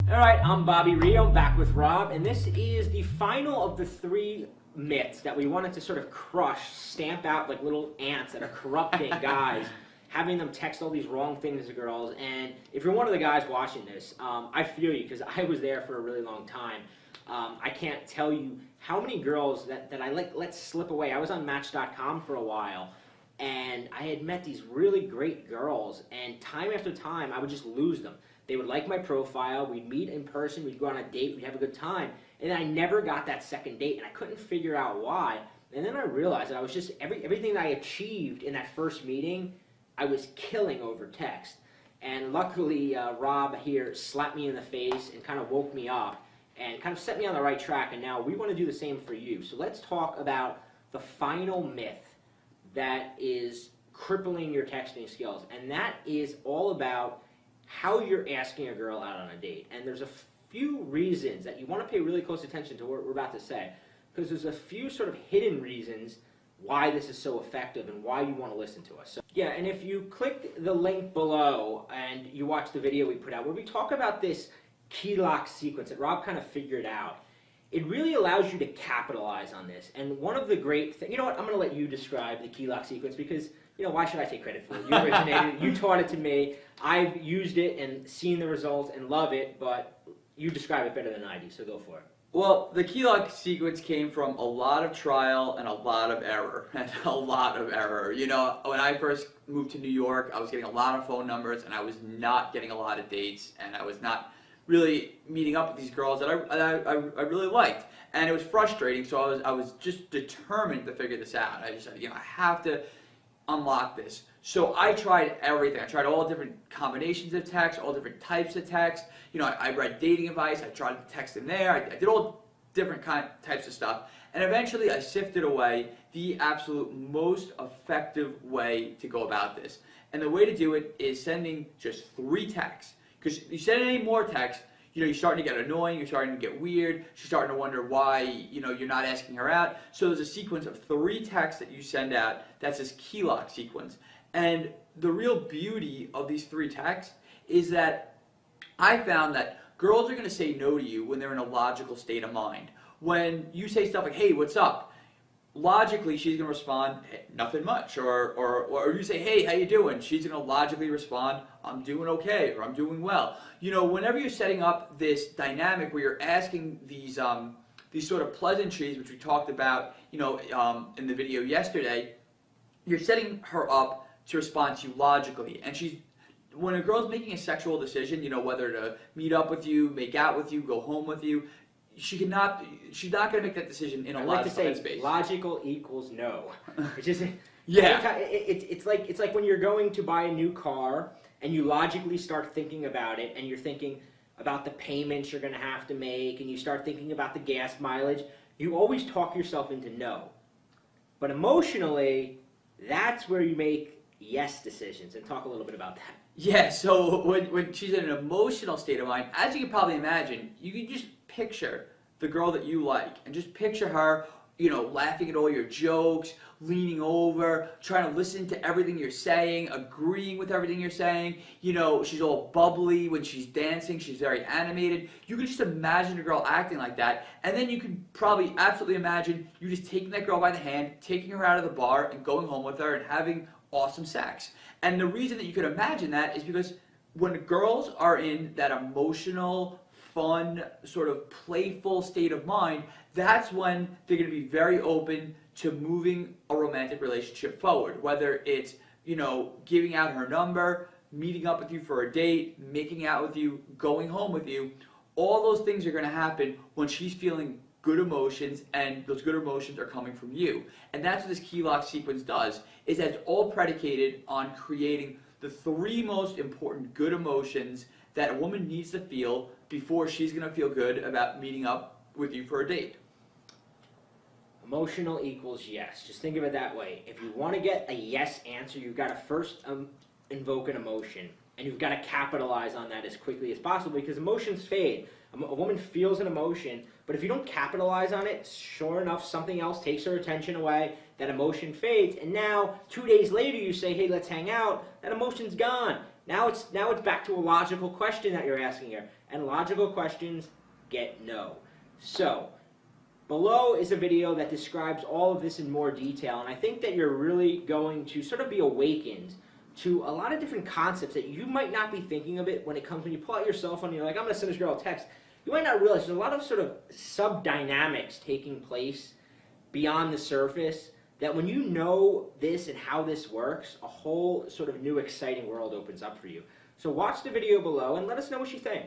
Alright, I'm Bobby Rio, I'm back with Rob, and this is the final of the 3 myths that we wanted to sort of crush, stamp out like little ants that are corrupting guys, having them text all these wrong things to girls. And if you're one of the guys watching this, I feel you, because I was there for a really long time. I can't tell you how many girls that I let slip away. I was on Match.com for a while, and I had met these really great girls, and time after time I would just lose them. They would like my profile, we'd meet in person, we'd go on a date, we'd have a good time, and I never got that second date, and I couldn't figure out why. And then I realized that I was just, everything that I achieved in that first meeting, I was killing over text. And luckily, Rob here slapped me in the face and kind of woke me up and kind of set me on the right track, and now we want to do the same for you. So let's talk about the final myth that is crippling your texting skills, and that is all about how you're asking a girl out on a date. And there's a few reasons that you want to pay really close attention to what we're about to say, because there's a few sort of hidden reasons why this is so effective and why you want to listen to us. So, yeah, and if you click the link below and you watch the video we put out where we talk about this key lock sequence that Rob kind of figured out, it really allows you to capitalize on this. And one of the great things, you know what, I'm going to let you describe the key lock sequence, because why should I take credit for it? You originated it, you taught it to me, I've used it and seen the results and love it, but you describe it better than I do, so go for it. Well, the key lock sequence came from a lot of trial and a lot of error, and a lot of error. You know, when I first moved to New York, I was getting a lot of phone numbers, and I was not getting a lot of dates, and I was not really meeting up with these girls that I really liked. And it was frustrating, so I was just determined to figure this out. I just said, I have to unlock this. So I tried everything. I tried all different combinations of text, all different types of text. I read dating advice. I tried to text in there. I did all different types of stuff. And eventually I sifted away the absolute most effective way to go about this. And the way to do it is sending just 3 texts. Because you send any more text, you're starting to get annoying, you're starting to get weird, she's starting to wonder why, you're not asking her out. So there's a sequence of 3 texts that you send out. That's this key lock sequence. And the real beauty of these 3 texts is that I found that girls are going to say no to you when they're in a logical state of mind. When you say stuff like, hey, what's up? Logically, she's going to respond, hey, nothing much. Or you say, hey, how you doing? She's going to logically respond, I'm doing okay, or I'm doing well. Whenever you're setting up this dynamic where you're asking these sort of pleasantries, which we talked about, in the video yesterday, you're setting her up to respond to you logically. And when a girl's making a sexual decision, whether to meet up with you, make out with you, go home with you, she's not going to make that decision in a logical headspace. Logical equals no. It's just, yeah. It's like when you're going to buy a new car and you logically start thinking about it, and you're thinking about the payments you're going to have to make, and you start thinking about the gas mileage. You always talk yourself into no. But emotionally, that's where you make yes decisions. And talk a little bit about that. Yeah, so when she's in an emotional state of mind, as you can probably imagine, you can just picture the girl that you like, and just picture her, laughing at all your jokes, leaning over, trying to listen to everything you're saying, agreeing with everything you're saying. She's all bubbly when she's dancing, she's very animated. You can just imagine a girl acting like that, and then you can probably absolutely imagine you just taking that girl by the hand, taking her out of the bar, and going home with her and having awesome sex. And the reason that you could imagine that is because when girls are in that emotional, fun, sort of playful state of mind, that's when they're going to be very open to moving a romantic relationship forward. Whether it's, giving out her number, meeting up with you for a date, making out with you, going home with you, all those things are going to happen when she's feeling good emotions, and those good emotions are coming from you. And that's what this key lock sequence does, is that it's all predicated on creating the 3 most important good emotions that a woman needs to feel before she's going to feel good about meeting up with you for a date. Emotional equals yes. Just think of it that way. If you want to get a yes answer, you've got to first invoke an emotion, and you've got to capitalize on that as quickly as possible, because emotions fade. A woman feels an emotion, but if you don't capitalize on it, sure enough, something else takes her attention away, that emotion fades, and now 2 days later you say, hey, let's hang out, that emotion's gone. Now it's back to a logical question that you're asking here, and logical questions get no. So, below is a video that describes all of this in more detail, and I think that you're really going to sort of be awakened to a lot of different concepts that you might not be thinking of it when it comes, when you pull out your cell phone and you're like, I'm going to send this girl a text. You might not realize there's a lot of sort of sub-dynamics taking place beyond the surface that when you know this and how this works, a whole sort of new exciting world opens up for you. So watch the video below and let us know what you think.